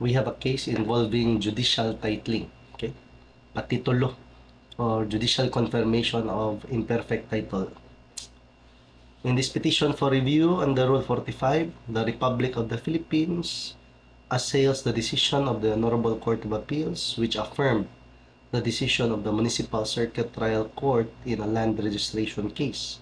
we have a case involving judicial titling, okay? Patitulo or judicial confirmation of imperfect title. In this petition for review under Rule 45, the Republic of the Philippines assails the decision of the Honorable Court of Appeals, which affirmed the decision of the Municipal Circuit Trial Court in a land registration case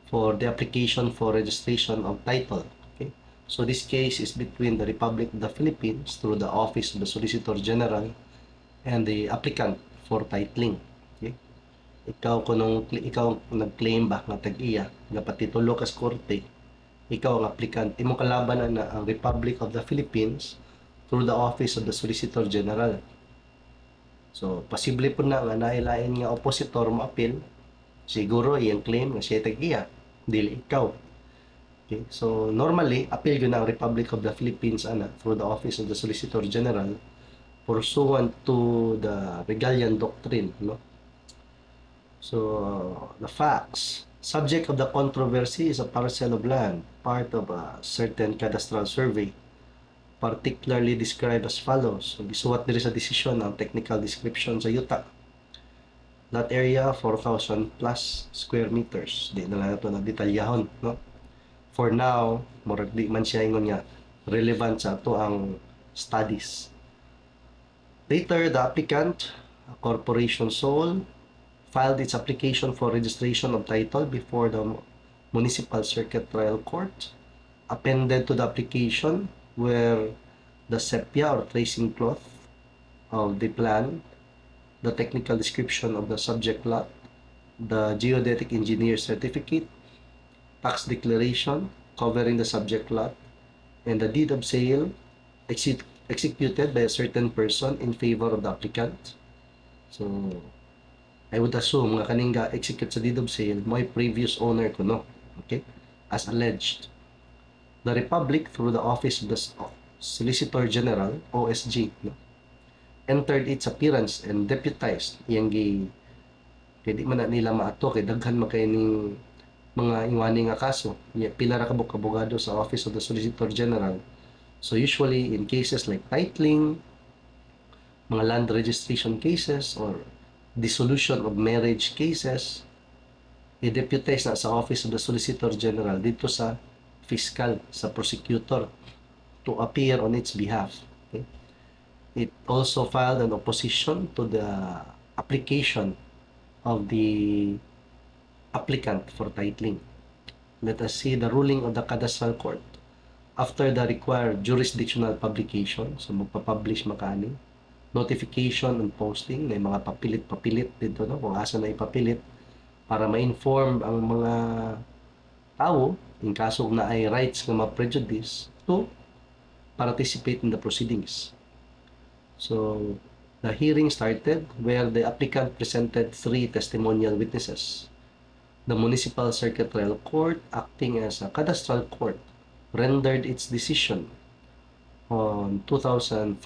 for the application for registration of title. Okay? So this case is between the Republic of the Philippines through the Office of the Solicitor General and the applicant for titling. Okay? Ikaw nag-claim ba nga tag-iya nga patitulo kas korte, ikaw ang applicant, imong kalaban na ang Republic of the Philippines through the Office of the Solicitor General. So, posible po na nga nailain nga oppositor mo appeal, siguro iyang claim nga siya tag-iya, dili ikaw. Okay? So, normally, appeal yun ang Republic of the Philippines through the Office of the Solicitor General pursuant to the Regalian Doctrine, no? So, the facts. Subject of the controversy is a parcel of land, part of a certain cadastral survey, particularly described as follows. So, gisuwat diri sa decision ang technical description sa yuta. That area, 4,000 plus square meters. Di na lang ito na detalyahon, no? For now, murag di man siya ingon nga relevant sa ito ang studies. Later, the applicant, a corporation sole, filed its application for registration of title before the Municipal Circuit Trial Court. Appended to the application were the sepia or tracing cloth of the plan, the technical description of the subject lot, the geodetic engineer certificate, tax declaration covering the subject lot, and the deed of sale executed by a certain person in favor of the applicant. So, I would assume nga kaning ga-execute sa deed of sale mo ay previous owner ko, no? Okay? As alleged. The Republic, through the Office of the Solicitor General, OSG, no? Entered its appearance and deputized iyang kaya di man na nila maato kay daghan makay ning mga ingwani nga kaso. Pila ra ka abogado sa Office of the Solicitor General. So usually in cases like titling, mga land registration cases, or dissolution of marriage cases, i-deputize na sa Office of the Solicitor General dito sa fiscal, sa prosecutor, to appear on its behalf. Okay? It also filed an opposition to the application of the applicant for titling. Let us see the ruling of the Cadastral Court. After the required jurisdictional publication, so magpapublish makani, notification and posting, may mga papilit-papilit dito, no? Kung asa na ipapilit para ma-inform ang mga tao in kaso na ay rights nga ma-prejudice to participate in the proceedings. So, the hearing started where the applicant presented 3 testimonial witnesses. The Municipal Circuit Trial Court, acting as a cadastral court, rendered its decision on 2005,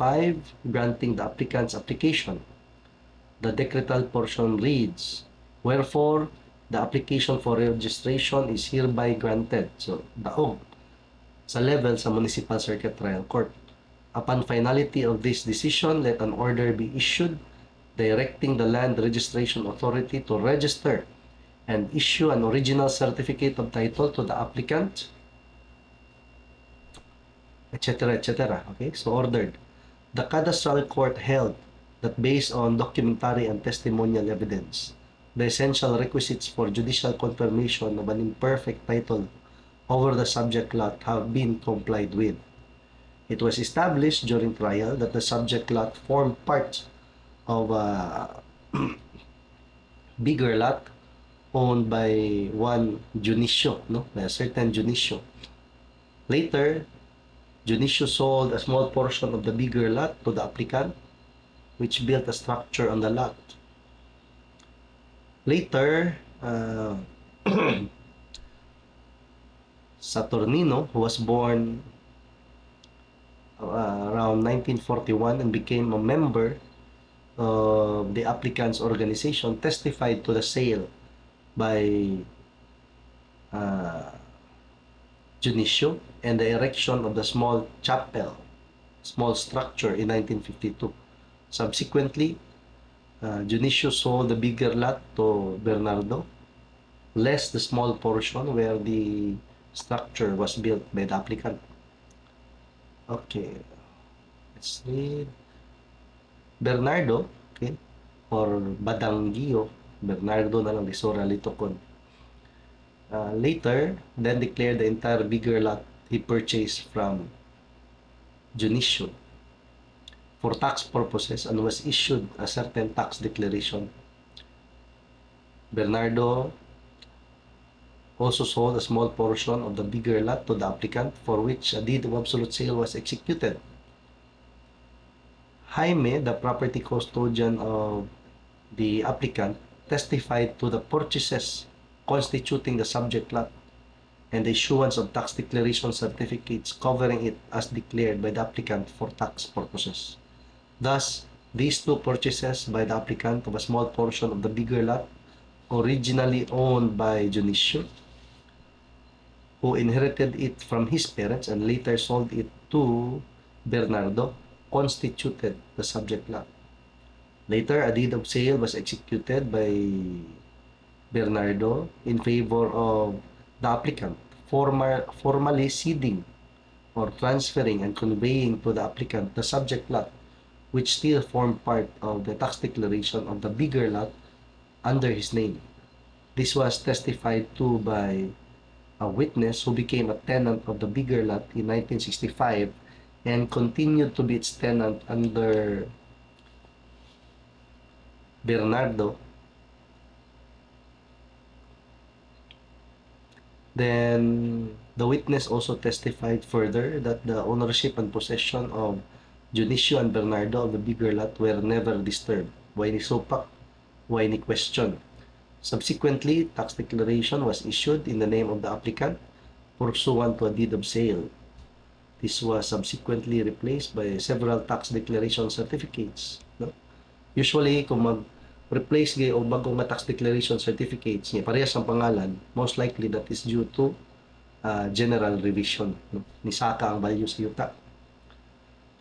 granting the applicant's application. The decretal portion reads, wherefore, the application for registration is hereby granted. So, daog sa level sa Municipal Circuit Trial Court. Upon finality of this decision, let an order be issued directing the Land Registration Authority to register and issue an original certificate of title to the applicant, etc., etc. Okay, so ordered. The Cadastral Court held that based on documentary and testimonial evidence, the essential requisites for judicial confirmation of an imperfect title over the subject lot have been complied with. It was established during trial that the subject lot formed part of a bigger lot owned by one Junicio, no? By a certain Junicio. Later, Junicio sold a small portion of the bigger lot to the applicant, which built a structure on the lot. Later, Saturnino, who was born around 1941 and became a member of the applicant's organization, testified to the sale by Junicio and the erection of the small chapel small structure in 1952. Subsequently, Dionisio sold the bigger lot to Bernardo, less the small portion where the structure was built by the applicant. Okay, let's read. Bernardo, okay, or Badangio, Bernardo na lang, di Sora Litocon. Later, then declared the entire bigger lot he purchased from Dionisio for tax purposes and was issued a certain tax declaration. Bernardo also sold a small portion of the bigger lot to the applicant, for which a deed of absolute sale was executed. Jaime, the property custodian of the applicant, testified to the purchases constituting the subject lot and the issuance of tax declaration certificates covering it as declared by the applicant for tax purposes. Thus, these two purchases by the applicant of a small portion of the bigger lot, originally owned by Dionisio, who inherited it from his parents and later sold it to Bernardo, constituted the subject lot. Later, a deed of sale was executed by Bernardo in favor of the applicant, formally ceding or transferring and conveying to the applicant the subject lot, which still formed part of the tax declaration of the bigger lot under his name. This was testified to by a witness who became a tenant of the bigger lot in 1965 and continued to be its tenant under Bernardo. Then the witness also testified further that the ownership and possession of Dionisio and Bernardo of the bigger lot were never disturbed. Why ni sopak? Why ni question? Subsequently, tax declaration was issued in the name of the applicant pursuant to a deed of sale. This was subsequently replaced by several tax declaration certificates. No? Usually, kung mag-replace kayo o bagong tax declaration certificates niya, parehas ang pangalan, most likely that is due to general revision. No? Nisaka ang value sa yuta.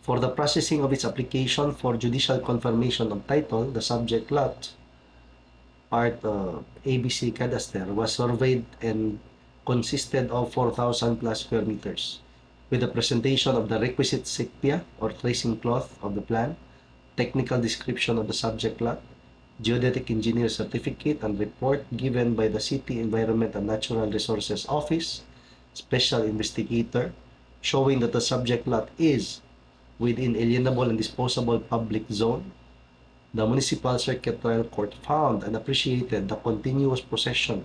For the processing of its application for judicial confirmation of title, the subject lot, part of ABC Cadaster, was surveyed and consisted of 4,000 plus square meters, with the presentation of the requisite sepia or tracing cloth of the plan, technical description of the subject lot, geodetic engineer certificate and report given by the City Environment and Natural Resources Office, special investigator, showing that the subject lot is within alienable and disposable public zone. The Municipal Circuit Trial Court found and appreciated the continuous possession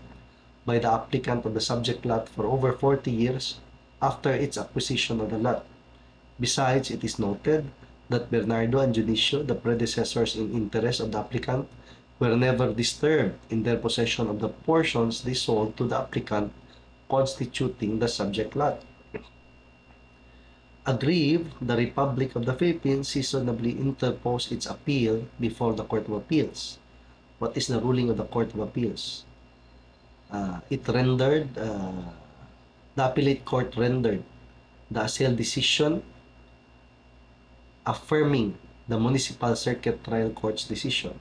by the applicant of the subject lot for over 40 years after its acquisition of the lot. Besides, it is noted that Bernardo and Dionisio, the predecessors in interest of the applicant, were never disturbed in their possession of the portions they sold to the applicant constituting the subject lot. Aggrieved, the Republic of the Philippines seasonably interposed its appeal before the Court of Appeals. What is the ruling of the Court of Appeals? The appellate court rendered the sale decision affirming the Municipal Circuit Trial Court's decision.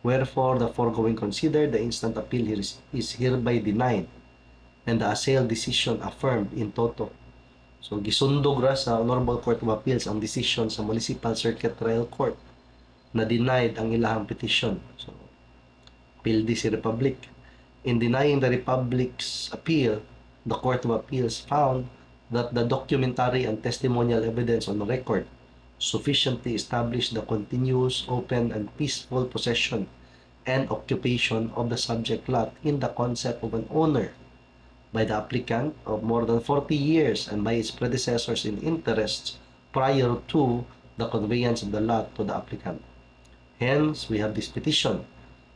Wherefore, the foregoing considered, the instant appeal is hereby denied and the sale decision affirmed in toto. So, gisundog ra sa Honorable Court of Appeals ang decision sa Municipal Circuit Trial Court na denied ang ilahang petition. So, pildi si Republic. In denying the Republic's appeal, the Court of Appeals found that the documentary and testimonial evidence on record sufficiently established the continuous, open, and peaceful possession and occupation of the subject lot in the concept of an owner by the applicant of more than 40 years and by its predecessors in interests prior to the conveyance of the lot to the applicant. Hence, we have this petition.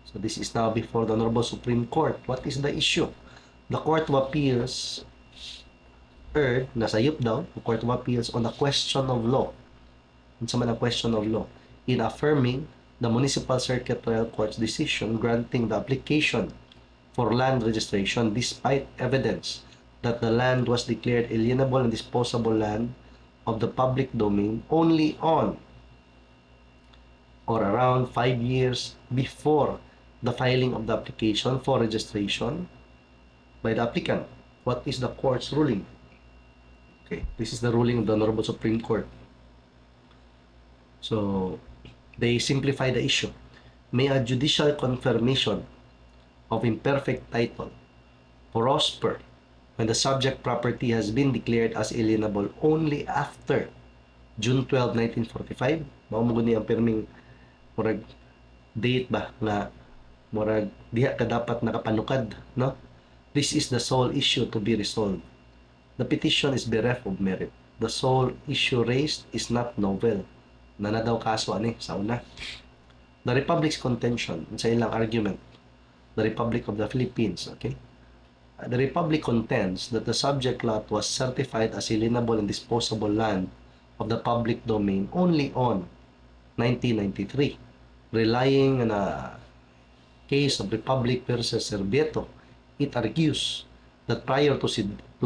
So this is now before the Honorable Supreme Court. What is the issue? The Court of Appeals nasayop daw, the Court of Appeals on a question of law. Unsa man ang question of law? In affirming the Municipal Circuit Trial Court's decision granting the application for land registration despite evidence that the land was declared alienable and disposable land of the public domain only on or around 5 years before the filing of the application for registration by the applicant. What is the court's ruling? Okay, this is the ruling of the Honorable Supreme Court. So, they simplify the issue. May a judicial confirmation of imperfect title prosper when the subject property has been declared as alienable only after June 12, 1945. Mao mo guni ang pirming murag date ba nga murag diha ka dapat nakapanukad, no? This is the sole issue to be resolved. The petition is bereft of merit. The sole issue raised is not novel. Na daw kaso ani sa una. The Republic's contention sa ilang argument, the Republic of the Philippines, okay? The Republic contends that the subject lot was certified as alienable and disposable land of the public domain only on 1993, relying on a case of Republic versus Servieto. It argues that prior to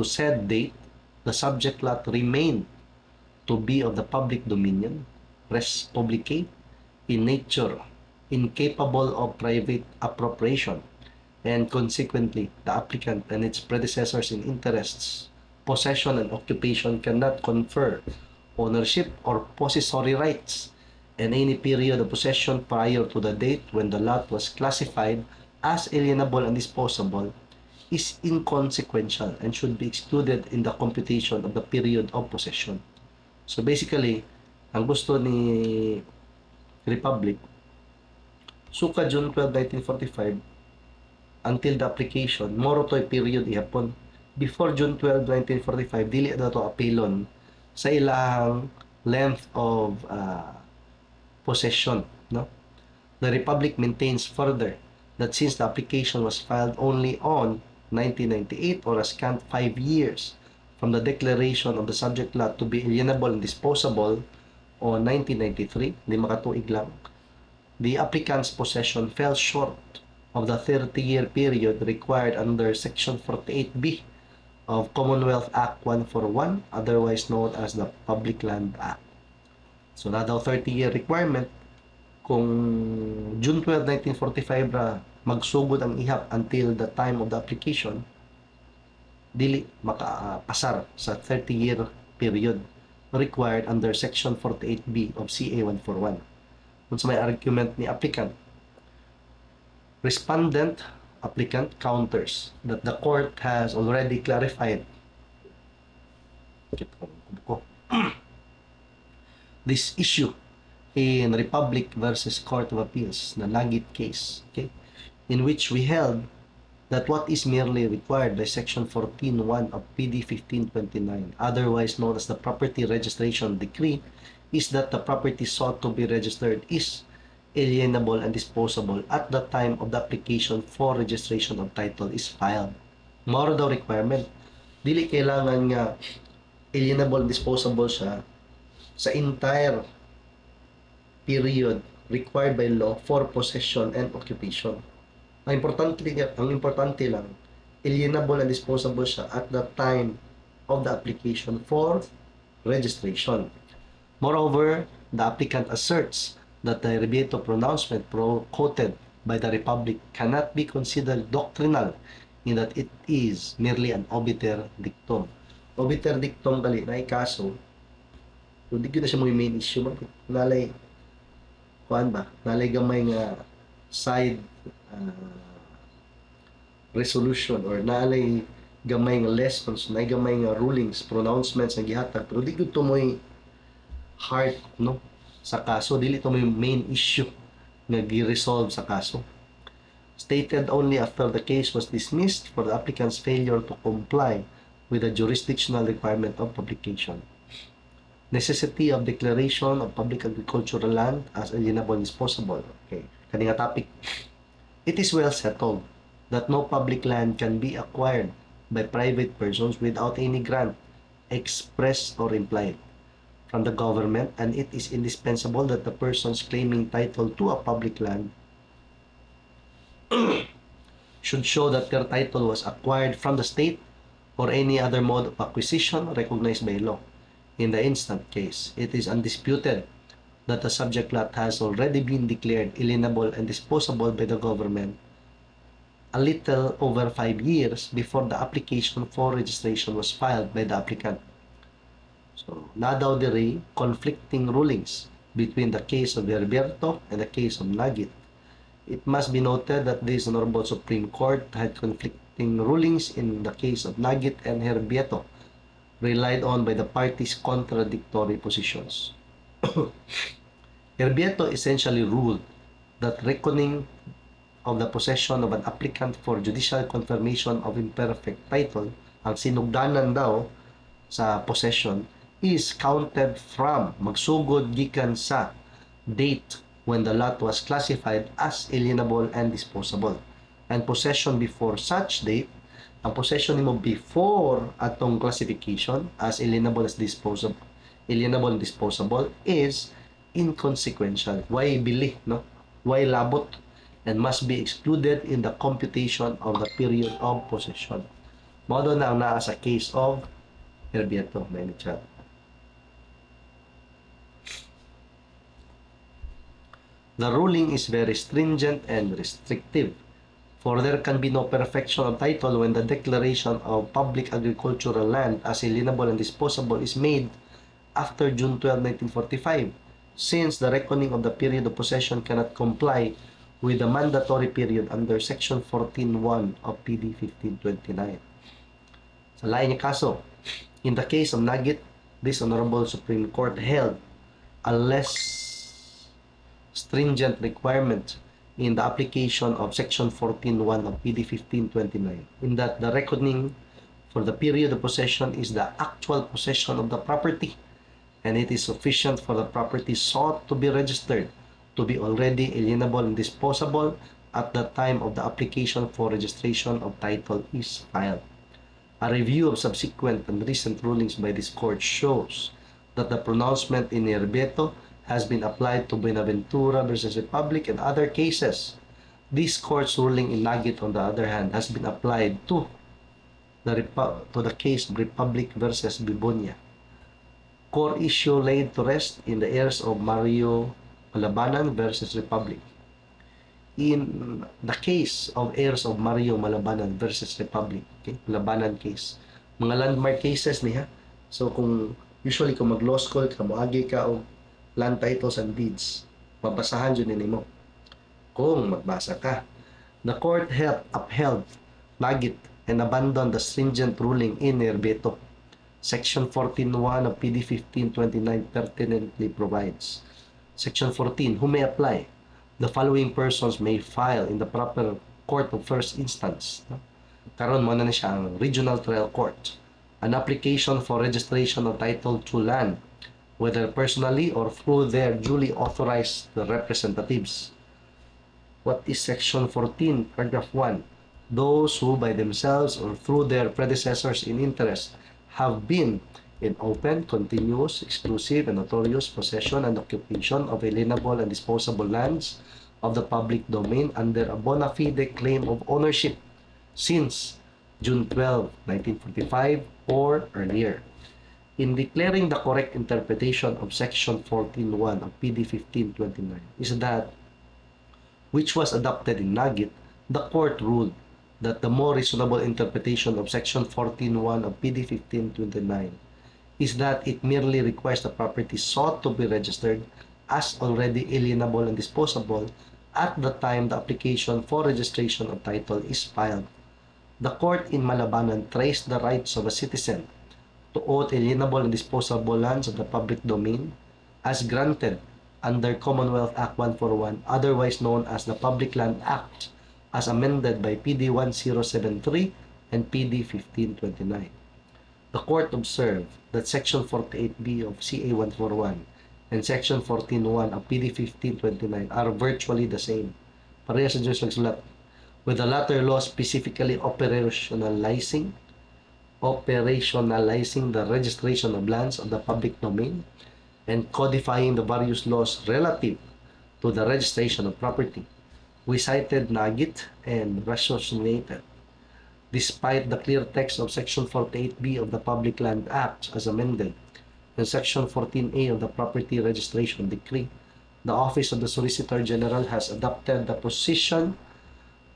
said date, the subject lot remained to be of the public dominion, res publicae, in nature, incapable of private appropriation, and consequently, the applicant and its predecessors in interests, possession, and occupation cannot confer ownership or possessory rights in any period of possession prior to the date when the lot was classified as alienable and disposable is inconsequential and should be excluded in the computation of the period of possession. So basically, ang gusto ni Republic, suka June 12, 1945, until the application, moro to'y period ihapon. Before June 12, 1945, dili na to apelon sa ilang length of possession, no? The Republic maintains further that since the application was filed only on 1998 or a scant 5 years from the declaration of the subject lot to be alienable and disposable on 1993, di makatuig lang, the applicant's possession fell short of the 30-year period required under Section 48B of Commonwealth Act 141, otherwise known as the Public Land Act. So na daw 30-year requirement, kung June 12, 1945 ra magsugod ang ihap until the time of the application, dili makapasar sa 30-year period required under Section 48B of CA 141. Kung sa may argument ni applicant, respondent applicant counters that the court has already clarified this issue in Republic versus Court of Appeals, the Lagit case, okay, in which we held that what is merely required by Section 14.1 of PD 1529, otherwise known as the Property Registration Decree, is that the property sought to be registered is alienable and disposable at the time of the application for registration of title is filed. Moro daw requirement. Dili kailangan nga alienable and disposable siya sa entire period required by law for possession and occupation. Ang importante lang, alienable and disposable siya at the time of the application for registration. Moreover, the applicant asserts that the Rebeto pronouncement quoted by the Republic cannot be considered doctrinal in that it is merely an obiter dictum. Obiter dictum gali na kaso, hindi ko na siya mo main issue. Nalay, kuan ba? Nalay gamay nga side resolution or nalay gamay nga lessons, nalay gamay nga rulings, pronouncements na gihatag. Pero di ko ito mo'y heart, no? Sa kaso, dili ito may main issue nga gi-resolve sa kaso. Stated only after the case was dismissed for the applicant's failure to comply with the jurisdictional requirement of publication. Necessity of declaration of public agricultural land as alienable and disposable. Okay, kani nga topic. It is well settled that no public land can be acquired by private persons without any grant, express or implied, from the government, and it is indispensable that the persons claiming title to a public land should show that their title was acquired from the state or any other mode of acquisition recognized by law. In the instant case, it is undisputed that the subject lot has already been declared alienable and disposable by the government a little over 5 years before the application for registration was filed by the applicant. So, na daw diri conflicting rulings between the case of Herberto and the case of Nagit. It must be noted that this Honorable Supreme Court had conflicting rulings in the case of Nagit and Herberto, relied on by the parties' contradictory positions. Herberto essentially ruled that reckoning of the possession of an applicant for judicial confirmation of imperfect title, ang sinugdanan daw sa possession, is counted from magsugod gikan sa date when the lot was classified as alienable and disposable. And possession before such date, ang possession nimo before atong classification as alienable and disposable is inconsequential. Why bili, no? Why labot, and must be excluded in the computation of the period of possession. Modo na ang naa sa case of Herberto, may chat. The ruling is very stringent and restrictive, for there can be no perfection of title when the declaration of public agricultural land as alienable and disposable is made after June 12, 1945, since the reckoning of the period of possession cannot comply with the mandatory period under Section 14.1 of PD 1529. Sa lain niya kaso, in the case of Nagit, this Honorable Supreme Court held a less stringent requirement in the application of Section 14.1 of PD 1529, in that the reckoning for the period of possession is the actual possession of the property, and it is sufficient for the property sought to be registered to be already alienable and disposable at the time of the application for registration of title is filed. A review of subsequent and recent rulings by this court shows that the pronouncement in Herberto has been applied to Buenaventura versus Republic and other cases. This court's ruling in Nagit, on the other hand, has been applied to the case of Republic versus Bibonia. Core issue laid to rest in the heirs of Mario Malabanan versus Republic. In the case of heirs of Mario Malabanan versus Republic, okay, Malabanan case, mga landmark cases niya. So kung usually kung mag-law school ka, moagi ka o land titles and deeds, mabasahan dyan nimo kung magbasa ka. The court upheld Nagit and abandoned the stringent ruling in Herberto. Section 14.1 of PD 1529 pertinently provides. Section 14, who may apply? The following persons may file in the proper court of first instance. Karon mo na siya ang regional trial court. An application for registration of title to land, whether personally or through their duly authorized representatives. What is Section 14, Paragraph 1? Those who by themselves or through their predecessors in interest have been in open, continuous, exclusive, and notorious possession and occupation of alienable and disposable lands of the public domain under a bona fide claim of ownership since June 12, 1945 or earlier. In declaring the correct interpretation of Section 14.1 of PD 1529 is that which was adopted in Nagit, the court ruled that the more reasonable interpretation of Section 14.1 of PD 1529 is that it merely requires the property sought to be registered as already alienable and disposable at the time the application for registration of title is filed. The court in Malabanan traced the rights of a citizen to own alienable and disposable lands of the public domain as granted under Commonwealth Act 141, otherwise known as the Public Land Act, as amended by PD 1073 and PD 1529. The court observed that Section 48B of CA 141 and Section 14.1 of PD 1529 are virtually the same. Parehas sa Diyos nagsulat, with the latter law specifically operationalizing the registration of lands of the public domain and codifying the various laws relative to the registration of property. We cited Nagit and rationated. Despite the clear text of Section 48B of the Public Land Act as amended, In Section 14A of the Property Registration Decree, the Office of the Solicitor General has adopted the position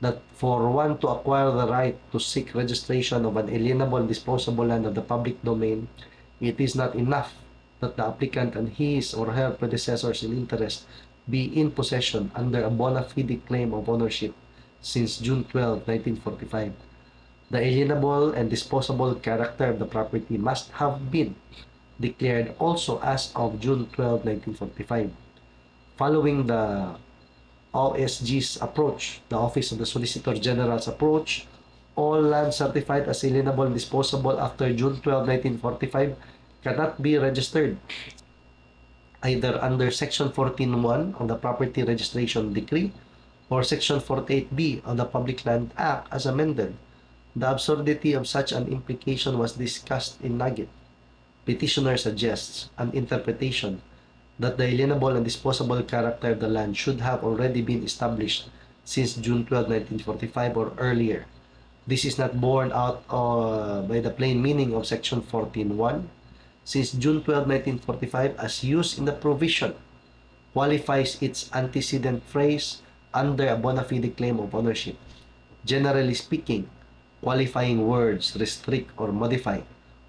that for one to acquire the right to seek registration of an alienable and disposable land of the public domain, it is not enough that the applicant and his or her predecessors in interest be in possession under a bona fide claim of ownership since June 12, 1945. The alienable and disposable character of the property must have been declared also as of June 12, 1945. Following the OSG's approach, the Office of the Solicitor General's approach, all land certified as alienable and disposable after June 12, 1945 cannot be registered either under Section 14.1 of the Property Registration Decree or Section 48B of the Public Land Act as amended. The absurdity of such an implication was discussed in Nugget. Petitioner suggests an interpretation that the alienable and disposable character of the land should have already been established since June 12, 1945 or earlier. This is not borne out by the plain meaning of Section 14.1, since June 12, 1945, as used in the provision, qualifies its antecedent phrase under a bona fide claim of ownership. Generally speaking, qualifying words restrict or modify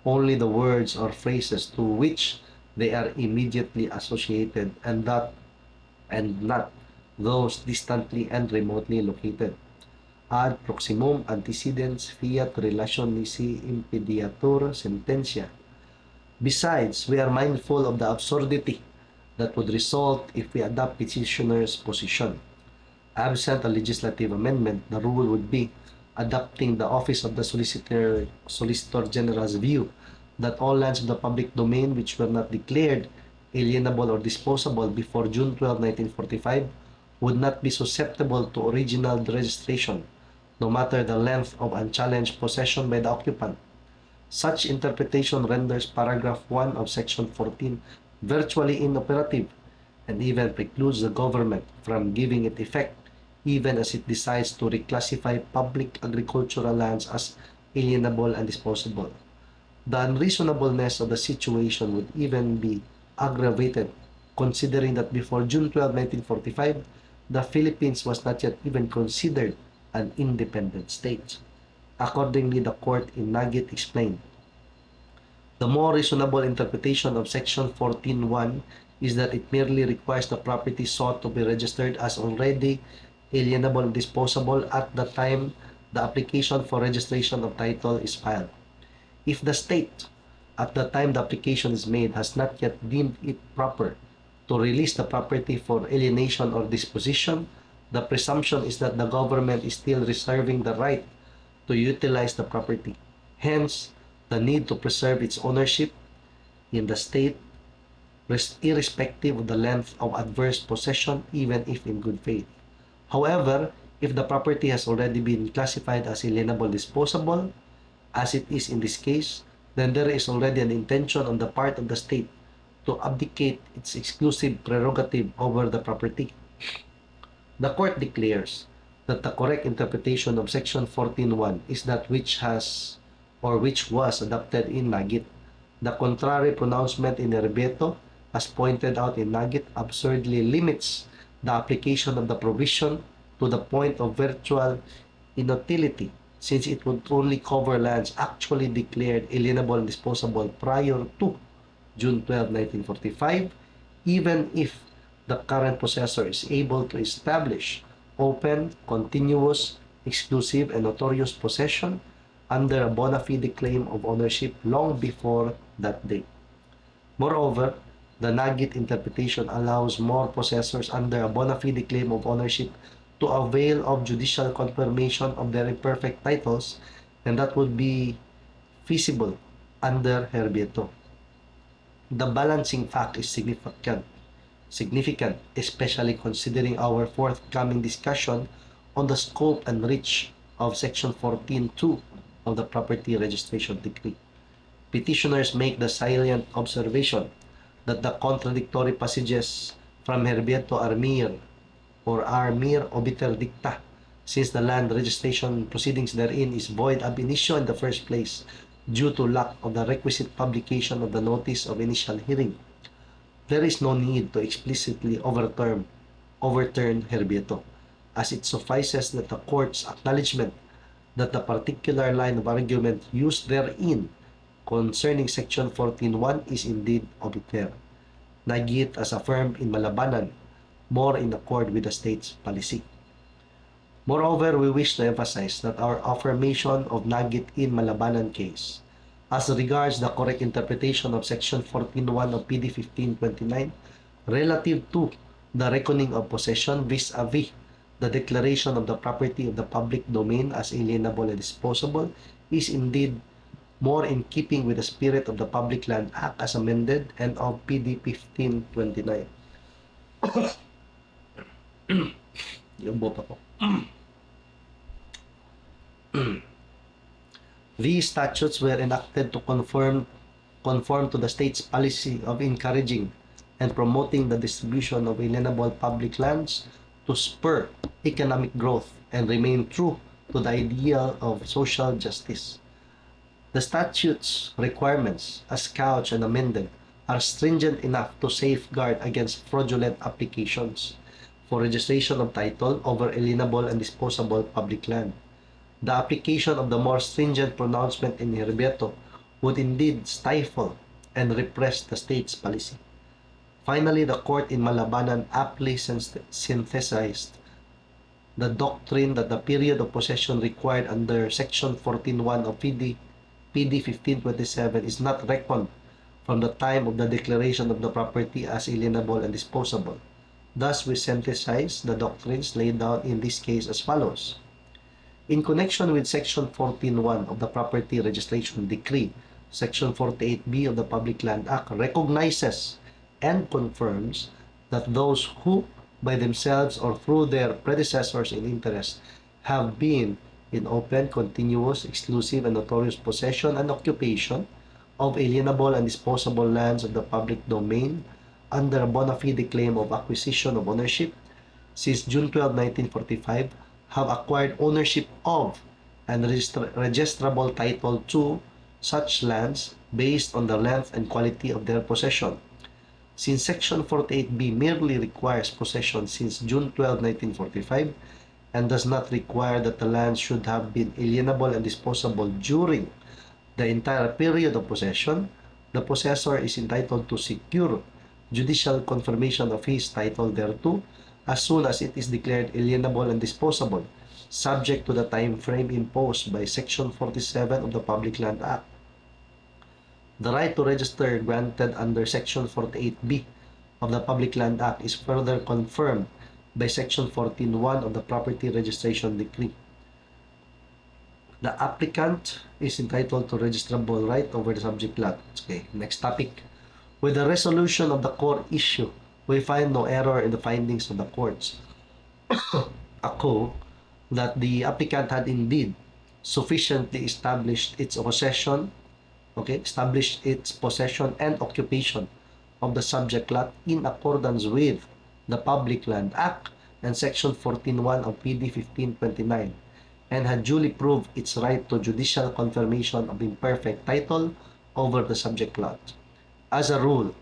only the words or phrases to which they are immediately associated and not those distantly and remotely located. Ad proximum antecedens fiat relation nisi impediatur sententia. Besides, we are mindful of the absurdity that would result if we adopt petitioner's position. Absent a legislative amendment, the rule would be adopting the Office of the Solicitor General's view that all lands of the public domain which were not declared alienable or disposable before June 12, 1945 would not be susceptible to original registration, no matter the length of unchallenged possession by the occupant. Such interpretation renders paragraph 1 of Section 14 virtually inoperative and even precludes the government from giving it effect even as it decides to reclassify public agricultural lands as alienable and disposable. The unreasonableness of the situation would even be aggravated considering that before June 12, 1945, the Philippines was not yet even considered an independent state. Accordingly, the court in Nugget explained, the more reasonable interpretation of Section 14.1 is that it merely requires the property sought to be registered as already alienable and disposable at the time the application for registration of title is filed. If the state, at the time the application is made, has not yet deemed it proper to release the property for alienation or disposition, the presumption is that the government is still reserving the right to utilize the property. Hence, the need to preserve its ownership in the state irrespective of the length of adverse possession, even if in good faith. However, if the property has already been classified as alienable disposable, as it is in this case, then there is already an intention on the part of the state to abdicate its exclusive prerogative over the property. The court declares that the correct interpretation of Section 14.1 is that which was adopted in Nugget. The contrary pronouncement in Herbeto, as pointed out in Nugget, absurdly limits the application of the provision to the point of virtual inutility, since it would only cover lands actually declared alienable and disposable prior to June 12, 1945, even if the current possessor is able to establish open, continuous, exclusive, and notorious possession under a bona fide claim of ownership long before that date. Moreover, the Nugget interpretation allows more possessors under a bona fide claim of ownership to avail of judicial confirmation of their imperfect titles, and that would be feasible under Herbeto. The balancing fact is significant, especially considering our forthcoming discussion on the scope and reach of Section 14.2 of the Property Registration Decree. Petitioners make the salient observation that the contradictory passages from Herbeto are mere obiter dicta, since the land registration proceedings therein is void ab initio in the first place, due to lack of the requisite publication of the notice of initial hearing. There is no need to explicitly overturn Herbieto, as it suffices that the court's acknowledgement that the particular line of argument used therein concerning Section 14.1 is indeed obiter, nagit as affirmed in Malabanan, more in accord with the state's policy. Moreover, we wish to emphasize that our affirmation of nagit in Malabanan case, as regards the correct interpretation of Section 14.1 of PD 1529 relative to the reckoning of possession vis-a-vis the declaration of the property of the public domain as alienable and disposable, is indeed more in keeping with the spirit of the Public Land Act as amended and of PD 1529. Yung bota ko. These statutes were enacted to conform to the state's policy of encouraging and promoting the distribution of alienable public lands to spur economic growth and remain true to the ideal of social justice. The statute's requirements, as couched and amended, are stringent enough to safeguard against fraudulent applications for registration of title over alienable and disposable public land. The application of the more stringent pronouncement in Herbieto would indeed stifle and repress the state's policy. Finally, the court in Malabanan aptly synthesized the doctrine that the period of possession required under Section 14.1 of PD 1527 is not reckoned from the time of the declaration of the property as alienable and disposable. Thus, we synthesize the doctrines laid out in this case as follows. In connection with Section 14.1 of the Property Registration Decree, Section 48B of the Public Land Act recognizes and confirms that those who, by themselves or through their predecessors in interest, have been in open, continuous, exclusive, and notorious possession and occupation of alienable and disposable lands of the public domain under a bona fide claim of acquisition of ownership since June 12, 1945, have acquired ownership of and registrable title to such lands based on the length and quality of their possession. Since Section 48B merely requires possession since June 12, 1945, and does not require that the land should have been alienable and disposable during the entire period of possession, the possessor is entitled to secure judicial confirmation of his title thereto as soon as it is declared alienable and disposable, subject to the time frame imposed by Section 47 of the Public Land Act. The right to register granted under Section 48B of the Public Land Act is further confirmed by Section 14.1 of the Property Registration Decree. The applicant is entitled to registrable right over the subject lot. Okay, next topic. With the resolution of the core issue, we find no error in the findings of the courts. Ako, that the applicant had indeed sufficiently established its possession and occupation of the subject lot in accordance with the Public Land Act and Section 14.1 of PD 1529, and had duly proved its right to judicial confirmation of imperfect title over the subject lot. As a rule,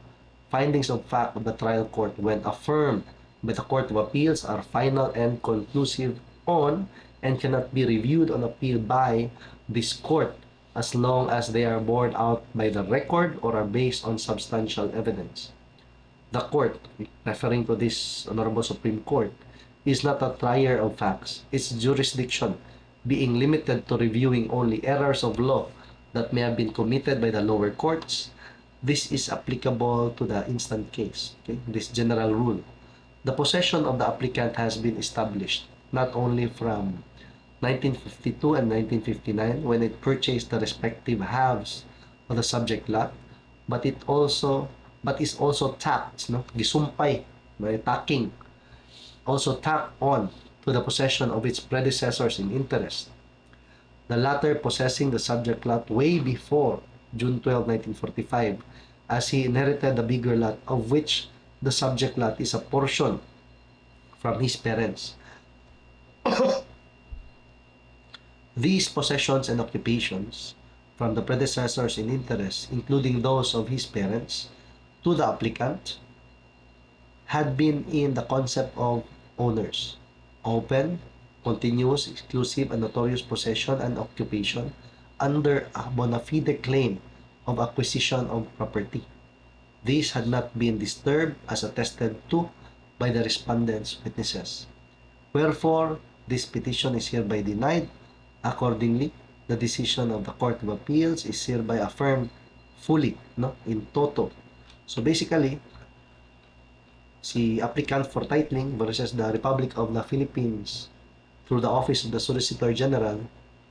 findings of fact of the trial court, when affirmed by the Court of Appeals, are final and conclusive on and cannot be reviewed on appeal by this court as long as they are borne out by the record or are based on substantial evidence. The court, referring to this Honorable Supreme Court, is not a trier of facts, its jurisdiction being limited to reviewing only errors of law that may have been committed by the lower courts. This is applicable to the instant case, this general rule. The possession of the applicant has been established not only from 1952 and 1959 when it purchased the respective halves of the subject lot, but is also tacked, gisumpay, tacking, also tacked on to the possession of its predecessors in interest. The latter possessing the subject lot way before June 12, 1945, as he inherited the bigger lot of which the subject lot is a portion from his parents. These possessions and occupations from the predecessors in interest, including those of his parents, to the applicant, had been in the concept of owners, open, continuous, exclusive, and notorious possession and occupation under a bona fide claim of acquisition of property. This had not been disturbed as attested to by the respondent's witnesses. Wherefore, this petition is hereby denied. Accordingly, the decision of the Court of Appeals is hereby affirmed fully, no, in toto. So basically, si applicant for titling versus the Republic of the Philippines through the Office of the Solicitor General,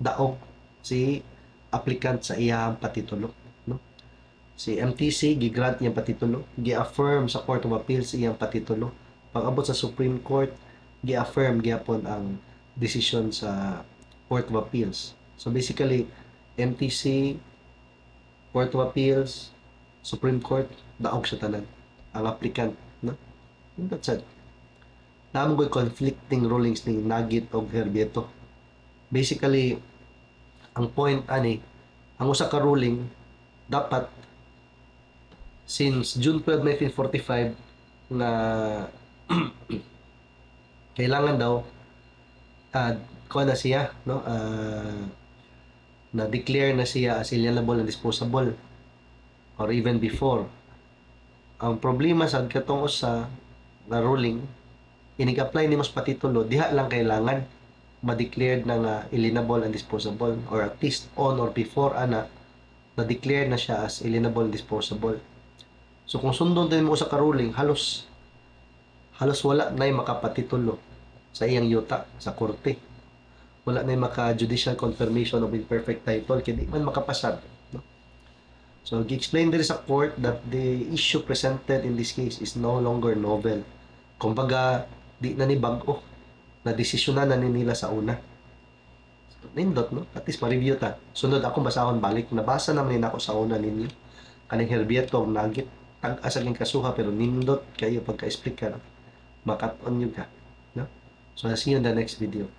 daog si applicant sa iyang patitulo, no? Si MTC gigrant iyang patitulo, gi-affirm sa Court of Appeals iyang patitulo. Pag-abot sa Supreme Court, gi-affirm gyapon ang decision sa Court of Appeals. So basically, MTC, Court of Appeals, Supreme Court, daog sa tanan ang applicant, no? That's it. Naman conflicting rulings ni Nagit o Herbieto. Basically, ang point ani, ang usa ka ruling dapat since June 12, 1945 na kailangan daw kuha na siya, no, na declare na siya as alienable and disposable or even before. Ang problema sa katong usa na ruling, inig-apply ni mas patitulo, diha lang kailangan ma-declared na nga alienable and disposable, or at least on or before ana na-declare na siya as alienable and disposable. So kung sundon din mo sa ka-ruling, halos wala na yung makapatitulo sa iyang yuta sa korte. Wala na yung maka-judicial confirmation of imperfect title, kaya di man makapasad, no? So gi-explain din sa court that the issue presented in this case is no longer novel. Kumbaga, di na ni bago na desisyonan na nila sa una. So, nindot, no? At least ma-review ta. Sunod ako basahon balik. Nabasa naman ako sa una ninyo. Kaning Herbieto, Nagit, tag-asaging kasuha, pero nindot kayo pagka-explain ka, no? Makat-on yun ka. No? So, I'll see you in the next video.